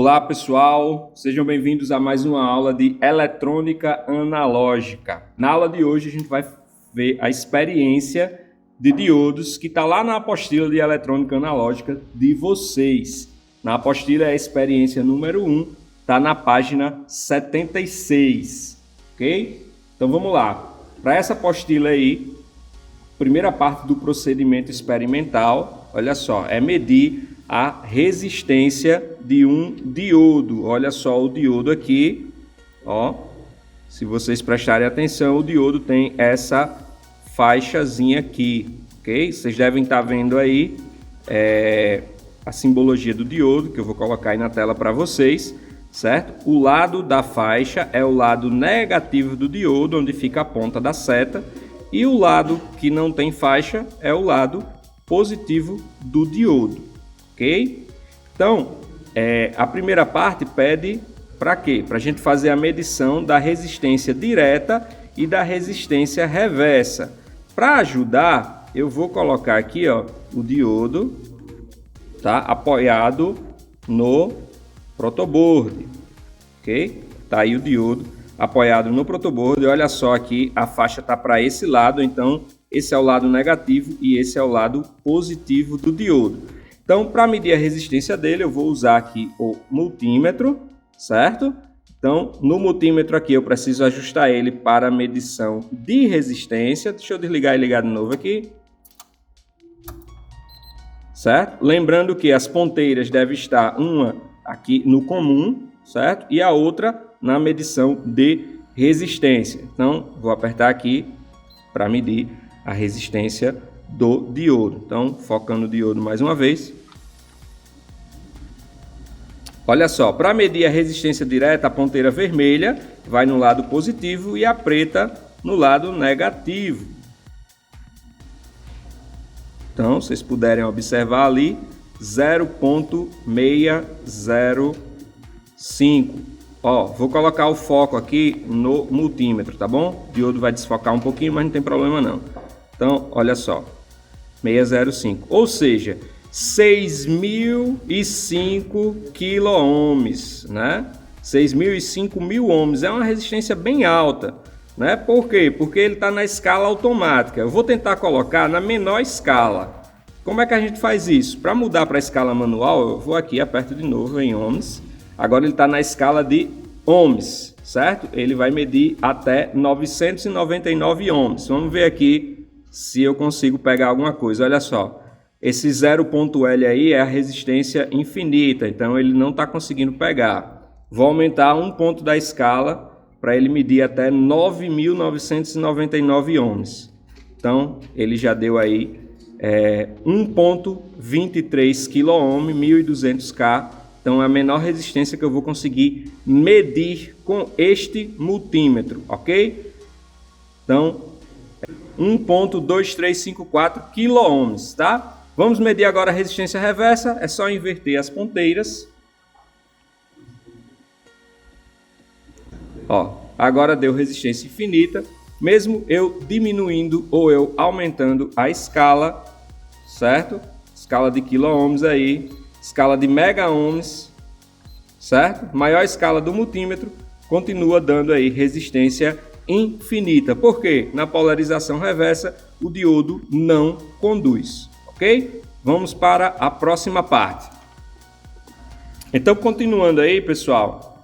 Olá pessoal, sejam bem-vindos a mais uma aula de eletrônica analógica. Na aula de hoje a gente vai ver a experiência de diodos que está lá na apostila de eletrônica analógica de vocês. Na apostila é a experiência número 1, está na página 76, ok? Então vamos lá. Para essa apostila aí, primeira parte do procedimento experimental, olha só, é medir a resistência de um diodo. Olha só o diodo aqui, ó. Se vocês prestarem atenção, o diodo tem essa faixazinha aqui, ok? Vocês devem estar vendo aí a simbologia do diodo, que eu vou colocar aí na tela para vocês, certo? O lado da faixa é o lado negativo do diodo, onde fica a ponta da seta, e o lado que não tem faixa é o lado positivo do diodo. Ok? Então, a primeira parte pede para quê? Para a gente fazer a medição da resistência direta e da resistência reversa. Para ajudar, eu vou colocar aqui, ó, o diodo, tá? Apoiado no protoboard, ok? Tá aí o diodo apoiado no protoboard. Olha só aqui, a faixa tá para esse lado, então esse é o lado negativo e esse é o lado positivo do diodo. Então, para medir a resistência dele, eu vou usar aqui o multímetro, certo? Então, no multímetro aqui, eu preciso ajustar ele para a medição de resistência. Deixa eu desligar e ligar de novo aqui. Certo? Lembrando que as ponteiras devem estar uma aqui no comum, certo? E a outra na medição de resistência. Então, vou apertar aqui para medir a resistência do diodo. Então, focando o diodo mais uma vez. Olha só, para medir a resistência direta, a ponteira vermelha vai no lado positivo e a preta no lado negativo. Então, vocês puderem observar ali, 0,605. Ó, vou colocar o foco aqui no multímetro, tá bom? O diodo vai desfocar um pouquinho, mas não tem problema não. Então, olha só, 605, ou seja, 6.005 quiloohms, né? 6.005 mil ohms, é uma resistência bem alta, né? Por quê? Porque ele está na escala automática. Eu vou tentar colocar na menor escala. Como é que a gente faz isso? Para mudar para a escala manual, eu vou aqui, aperto de novo em ohms. Agora ele está na escala de ohms, certo? Ele vai medir até 999 ohms. Vamos ver aqui se eu consigo pegar alguma coisa. Olha só, esse 0.L aí é a resistência infinita, então ele não está conseguindo pegar. Vou aumentar um ponto da escala para ele medir até 9.999 ohms. Então ele já deu aí 1.23 kΩ, 1.200K. Então é a menor resistência que eu vou conseguir medir com este multímetro, ok? Então 1.2354 kΩ, tá? Vamos medir agora a resistência reversa, é só inverter as ponteiras. Ó, agora deu resistência infinita, mesmo eu diminuindo ou eu aumentando a escala, certo? Escala de quiloohms aí, escala de mega-ohms, certo? Maior escala do multímetro, continua dando aí resistência infinita. Por quê? Na polarização reversa, o diodo não conduz. Ok? Vamos para a próxima parte. Então, continuando aí, pessoal,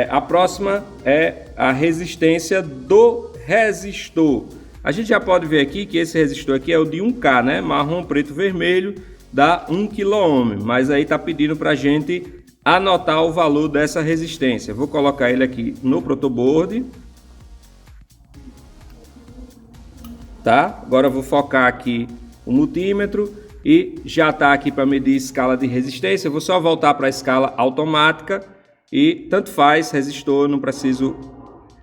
a próxima é a resistência do resistor. A gente já pode ver aqui que esse resistor aqui é o de 1K, né? Marrom, preto, vermelho, dá 1 kΩ. Mas aí tá pedindo para a gente anotar o valor dessa resistência. Vou colocar ele aqui no protoboard. Tá? Agora eu vou focar aqui o multímetro e já está aqui para medir escala de resistência. Eu vou só voltar para a escala automática e tanto faz resistor, não preciso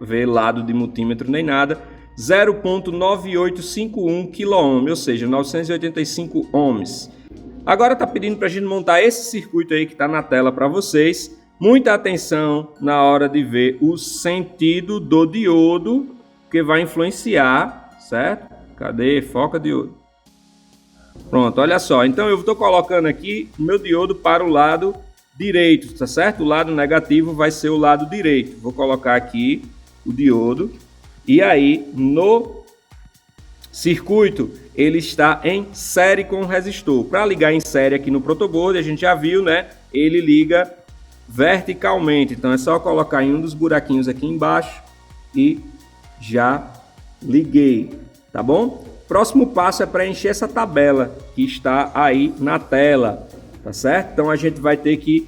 ver lado de multímetro nem nada. 0.9851 kΩ, ou seja, 985 ohms. Agora está pedindo para a gente montar esse circuito aí que está na tela para vocês. Muita atenção na hora de ver o sentido do diodo, que vai influenciar, certo? Cadê? Foca diodo. Pronto, olha só. Então eu estou colocando aqui o meu diodo para o lado direito, tá certo? O lado negativo vai ser o lado direito. Vou colocar aqui o diodo e aí no circuito ele está em série com o resistor. Para ligar em série aqui no protoboard, a gente já viu, né? Ele liga verticalmente, então é só colocar em um dos buraquinhos aqui embaixo e já liguei, tá bom? Próximo passo é preencher essa tabela que está aí na tela, tá certo? Então a gente vai ter que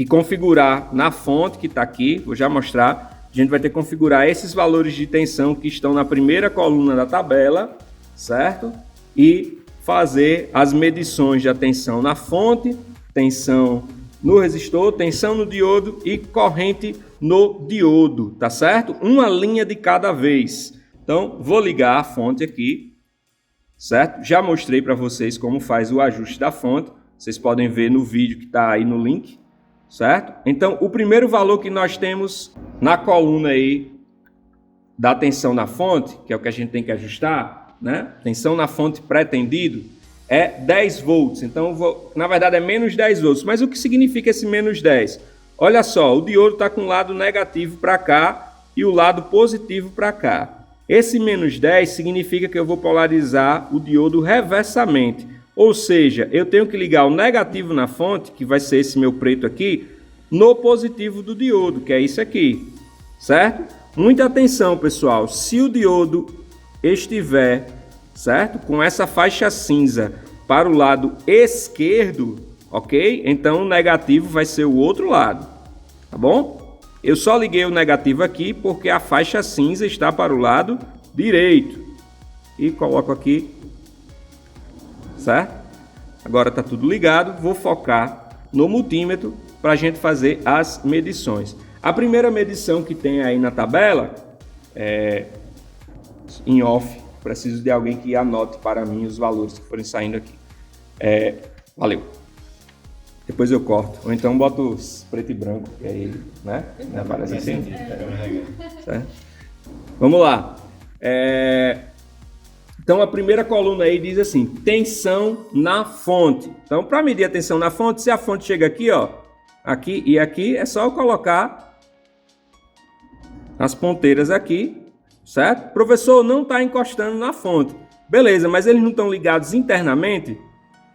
configurar na fonte que está aqui, vou já mostrar. A gente vai ter que configurar esses valores de tensão que estão na primeira coluna da tabela, certo? E fazer as medições de tensão na fonte, tensão no resistor, tensão no diodo e corrente no diodo, tá certo? Uma linha de cada vez. Então, vou ligar a fonte aqui, certo? Já mostrei para vocês como faz o ajuste da fonte. Vocês podem ver no vídeo que está aí no link, certo? Então, o primeiro valor que nós temos na coluna aí da tensão na fonte, que é o que a gente tem que ajustar, né? Tensão na fonte pretendido, é 10 volts. Então, na verdade, é menos 10 volts. Mas o que significa esse menos 10? Olha só, o diodo está com o lado negativo para cá e o lado positivo para cá. Esse menos 10 significa que eu vou polarizar o diodo reversamente. Ou seja, eu tenho que ligar o negativo na fonte, que vai ser esse meu preto aqui, no positivo do diodo, que é isso aqui, certo? Muita atenção, pessoal. Se o diodo estiver, certo, com essa faixa cinza para o lado esquerdo, ok? Então o negativo vai ser o outro lado, tá bom? Eu só liguei o negativo aqui porque a faixa cinza está para o lado direito. E coloco aqui, certo? Agora está tudo ligado, vou focar no multímetro para a gente fazer as medições. A primeira medição que tem aí na tabela é em off, preciso de alguém que anote para mim os valores que forem saindo aqui. Valeu. Depois eu corto, ou então boto os preto e branco, que aí, né? Não aparece assim? Certo? Vamos lá. Então a primeira coluna aí diz assim, tensão na fonte. Então para medir a tensão na fonte, se a fonte chega aqui, ó, aqui e aqui, é só eu colocar as ponteiras aqui, certo? Professor, não está encostando na fonte. Beleza, mas eles não estão ligados internamente?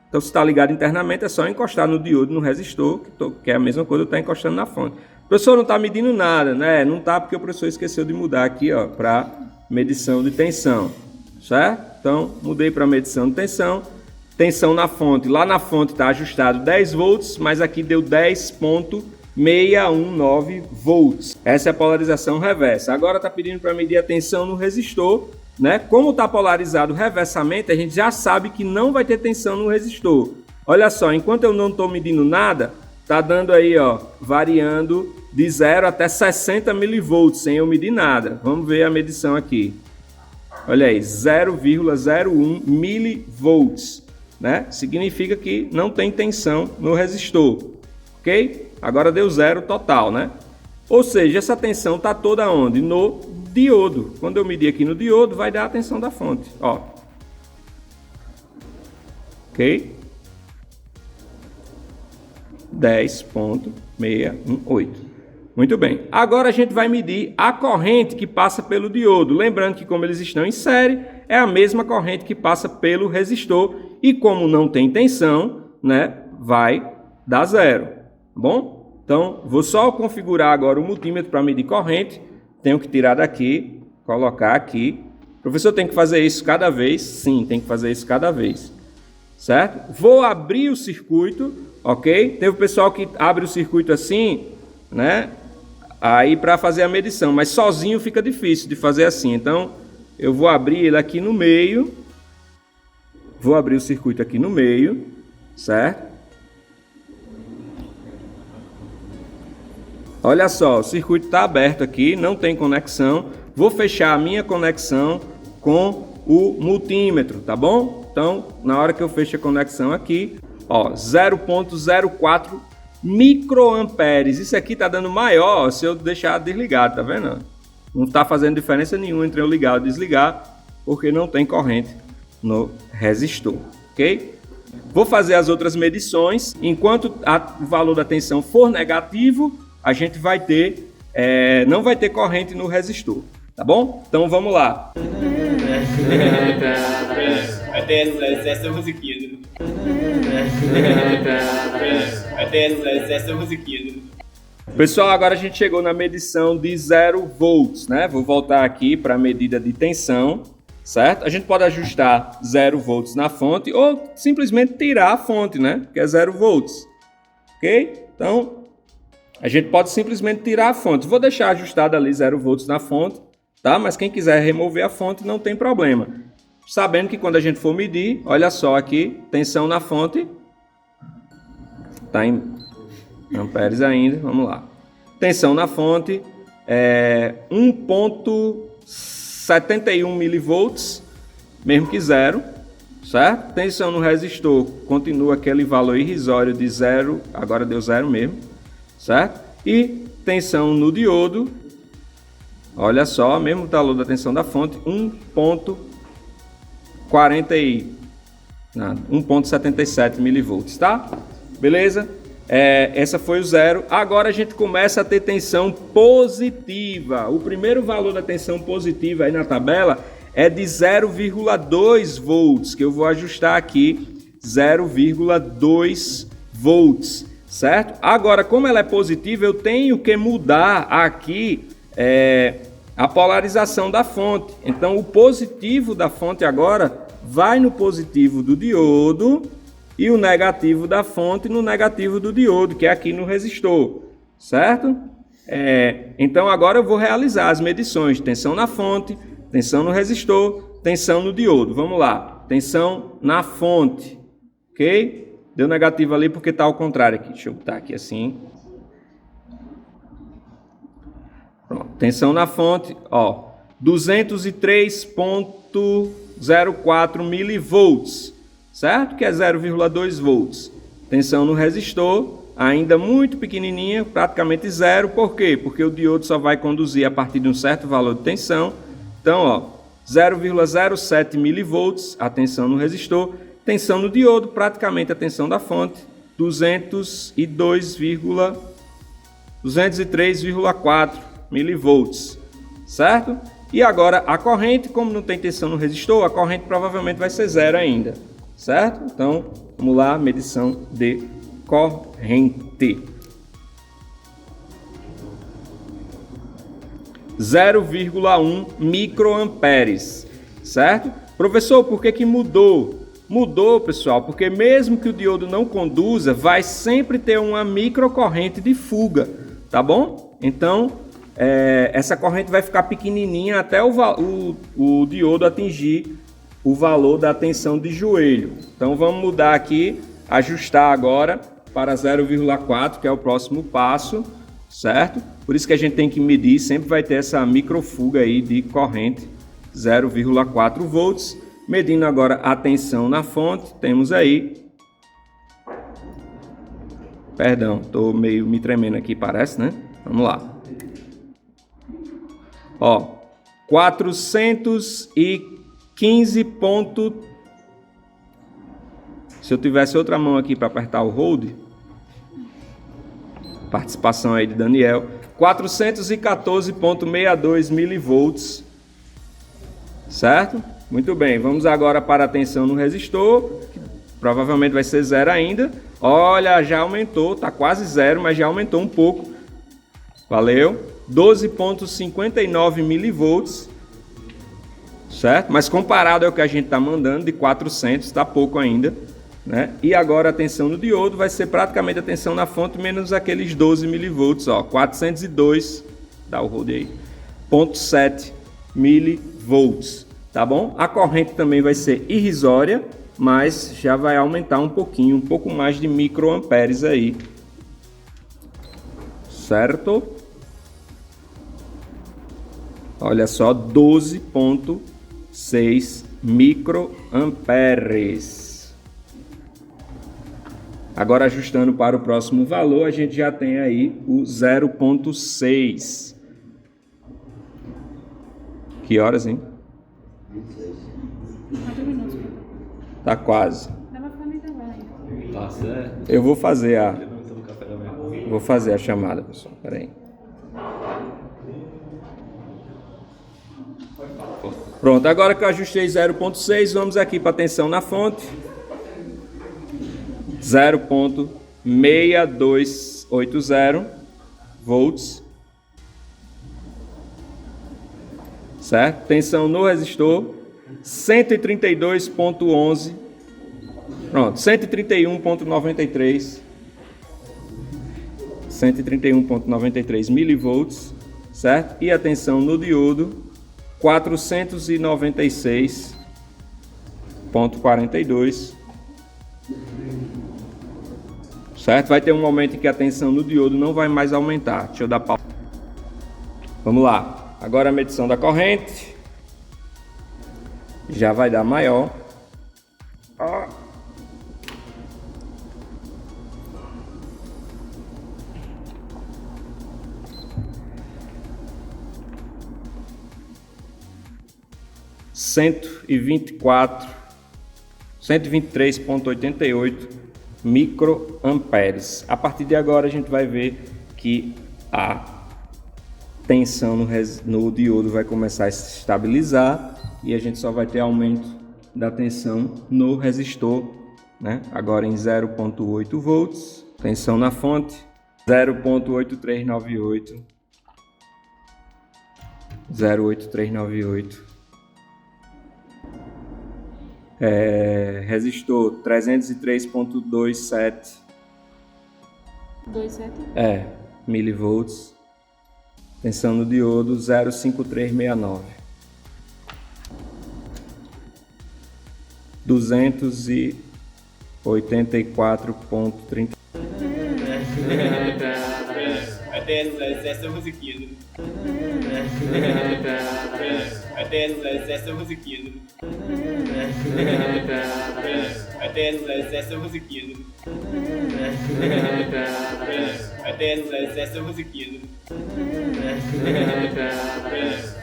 Então se está ligado internamente, é só encostar no diodo, no resistor, que é a mesma coisa, está encostando na fonte. O professor não está medindo nada, né? Não está porque o professor esqueceu de mudar aqui, ó, para medição de tensão. Certo? Então, mudei para medição de tensão. Tensão na fonte. Lá na fonte está ajustado 10 volts, mas aqui deu 10,619 volts. Essa é a polarização reversa. Agora está pedindo para medir a tensão no resistor, né? Como está polarizado reversamente, a gente já sabe que não vai ter tensão no resistor. Olha só, enquanto eu não estou medindo nada, está dando aí, ó, variando de 0 até 60 milivolts, sem eu medir nada. Vamos ver a medição aqui. Olha aí, 0,01 milivolts, né? Significa que não tem tensão no resistor, ok? Agora deu zero total, né? Ou seja, essa tensão está toda onde? No diodo. Quando eu medir aqui no diodo, vai dar a tensão da fonte, ó. Ok? 10,618. Muito bem. Agora a gente vai medir a corrente que passa pelo diodo. Lembrando que como eles estão em série, é a mesma corrente que passa pelo resistor. E como não tem tensão, né, vai dar zero. Tá bom? Então, vou só configurar agora o multímetro para medir corrente. Tenho que tirar daqui, colocar aqui. Professor, tem que fazer isso cada vez? Sim, tem que fazer isso cada vez. Certo? Vou abrir o circuito, ok? Teve o pessoal que abre o circuito assim, né? Aí para fazer a medição, mas sozinho fica difícil de fazer assim. Então, eu vou abrir ele aqui no meio. Vou abrir o circuito aqui no meio, certo? Olha só, o circuito está aberto aqui, não tem conexão. Vou fechar a minha conexão com o multímetro, tá bom? Então, na hora que eu fecho a conexão aqui, ó, 0,04 microamperes. Isso aqui tá dando maior se eu deixar desligado, tá vendo? Não tá fazendo diferença nenhuma entre eu ligar ou desligar, porque não tem corrente no resistor, ok? Vou fazer as outras medições. Enquanto o valor da tensão for negativo, a gente vai ter, não vai ter corrente no resistor, tá bom? Então vamos lá. Vai ter essa musiquinha. Vai ter essa musiquinha. Pessoal, agora a gente chegou na medição de 0 volts, né? Vou voltar aqui para a medida de tensão, certo? A gente pode ajustar 0 volts na fonte ou simplesmente tirar a fonte, né? Que é 0 volts, ok? Então, a gente pode simplesmente tirar a fonte. Vou deixar ajustado ali 0 volts na fonte, tá? Mas quem quiser remover a fonte não tem problema. Sabendo que quando a gente for medir, olha só aqui, tensão na fonte, tá em amperes ainda, vamos lá. Tensão na fonte é 1.71 milivolts, mesmo que zero, certo? Tensão no resistor continua aquele valor irrisório de zero, agora deu zero mesmo, certo? E tensão no diodo, olha só, mesmo valor da tensão da fonte, 1.77 milivolts, tá? Beleza? Essa foi o zero. Agora a gente começa a ter tensão positiva. O primeiro valor da tensão positiva aí na tabela é de 0,2 volts, que eu vou ajustar aqui, 0,2 volts, certo? Agora, como ela é positiva, eu tenho que mudar aqui a polarização da fonte. Então, o positivo da fonte agora vai no positivo do diodo e o negativo da fonte no negativo do diodo, que é aqui no resistor, certo? Então, agora eu vou realizar as medições de tensão na fonte, tensão no resistor, tensão no diodo. Vamos lá, tensão na fonte, ok? Deu negativo ali porque está ao contrário aqui. Deixa eu botar aqui assim. Pronto. Tensão na fonte, ó, 203,04 milivolts, certo? Que é 0,2 volts. Tensão no resistor, ainda muito pequenininha, praticamente zero. Por quê? Porque o diodo só vai conduzir a partir de um certo valor de tensão. Então, ó, 0,07 milivolts, a tensão no resistor. Tensão no diodo, praticamente a tensão da fonte, 203,4 milivolts, certo? E agora a corrente, como não tem tensão no resistor, a corrente provavelmente vai ser zero ainda, certo? Então, vamos lá, medição de corrente. 0,1 microamperes, certo? Professor, por que mudou? Mudou, pessoal, porque mesmo que o diodo não conduza, vai sempre ter uma microcorrente de fuga, tá bom? Então, essa corrente vai ficar pequenininha até o diodo atingir o valor da tensão de joelho. Então, vamos mudar aqui, ajustar agora para 0,4, que é o próximo passo, certo? Por isso que a gente tem que medir, sempre vai ter essa microfuga aí de corrente, 0,4 volts. Medindo agora a tensão na fonte, temos aí... Perdão, estou meio me tremendo aqui, parece, né? Vamos lá. Ó, 415 ponto... Se eu tivesse outra mão aqui para apertar o hold... Participação aí de Daniel. 414,62 milivolts. Certo? Muito bem, vamos agora para a tensão no resistor, que provavelmente vai ser zero ainda. Olha, já aumentou, está quase zero, mas já aumentou um pouco. Valeu. 12,59 milivolts, certo? Mas comparado ao que a gente está mandando, de 400, está pouco ainda, né? E agora a tensão no diodo vai ser praticamente a tensão na fonte, menos aqueles 12 milivolts, ó, 402, dá o hold aí, 0,7 milivolts. Tá bom? A corrente também vai ser irrisória, mas já vai aumentar um pouquinho, um pouco mais de microamperes aí. Certo? Olha só, 12,6 microamperes. Agora, ajustando para o próximo valor, a gente já tem aí o 0,6. Que horas, hein? 4 minutos. Tá quase. Ela foi no intervalo. Tá certo. Eu vou fazer a... Eu não tomo café da manhã. Vou fazer a chamada, pessoal. Espera aí. Pronto, agora que eu ajustei 0.6, vamos aqui para a tensão na fonte. 0.6280 volts. Certo? Tensão no resistor, 132.11. Pronto, 131.93. 131.93 milivolts, certo? E a tensão no diodo, 496.42, certo? Vai ter um momento em que a tensão no diodo não vai mais aumentar. Deixa eu dar pausa. Vamos lá. Agora a medição da corrente já vai dar maior. 123.88 microamperes. A partir de agora a gente vai ver que a tensão no diodo vai começar a se estabilizar e a gente só vai ter aumento da tensão no resistor, né? Agora em 0.8 volts, tensão na fonte 0.8398, 0.8398. Resistor 303.27 milivolts. Tensão no diodo 0.5369. 284.30. Até essa musiquinha. Até essa musiquinha. Até essa musiquinha. Até essa musiquinha.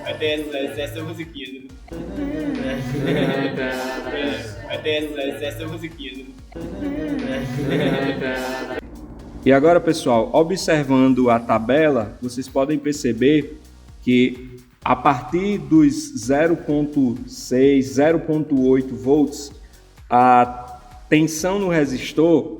Até essa musiquinha. Até essa musiquinha. E agora, pessoal, observando a tabela, vocês podem perceber que a partir dos 0.6, 0.8 volts, a tensão no resistor,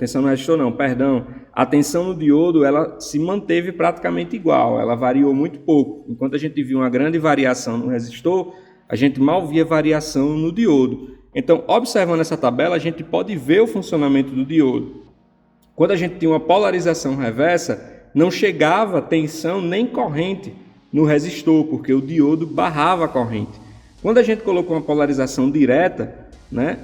a tensão no diodo, ela se manteve praticamente igual, ela variou muito pouco. Enquanto a gente viu uma grande variação no resistor, a gente mal via variação no diodo. Então, observando essa tabela, a gente pode ver o funcionamento do diodo. Quando a gente tinha uma polarização reversa, não chegava tensão nem corrente no resistor, porque o diodo barrava a corrente. Quando a gente colocou uma polarização direta, né,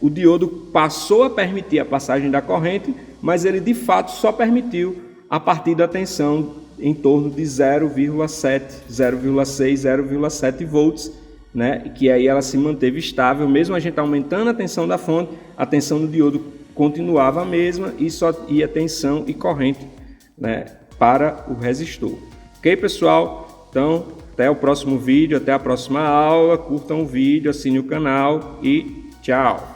o diodo passou a permitir a passagem da corrente, mas ele de fato só permitiu a partir da tensão em torno de 0,7, 0,6, 0,7 volts, né, que aí ela se manteve estável, mesmo a gente aumentando a tensão da fonte, a tensão do diodo continuava a mesma e só ia tensão e corrente, né, para o resistor. Ok, pessoal? Então, até o próximo vídeo, até a próxima aula. Curtam o vídeo, assinem o canal e tchau!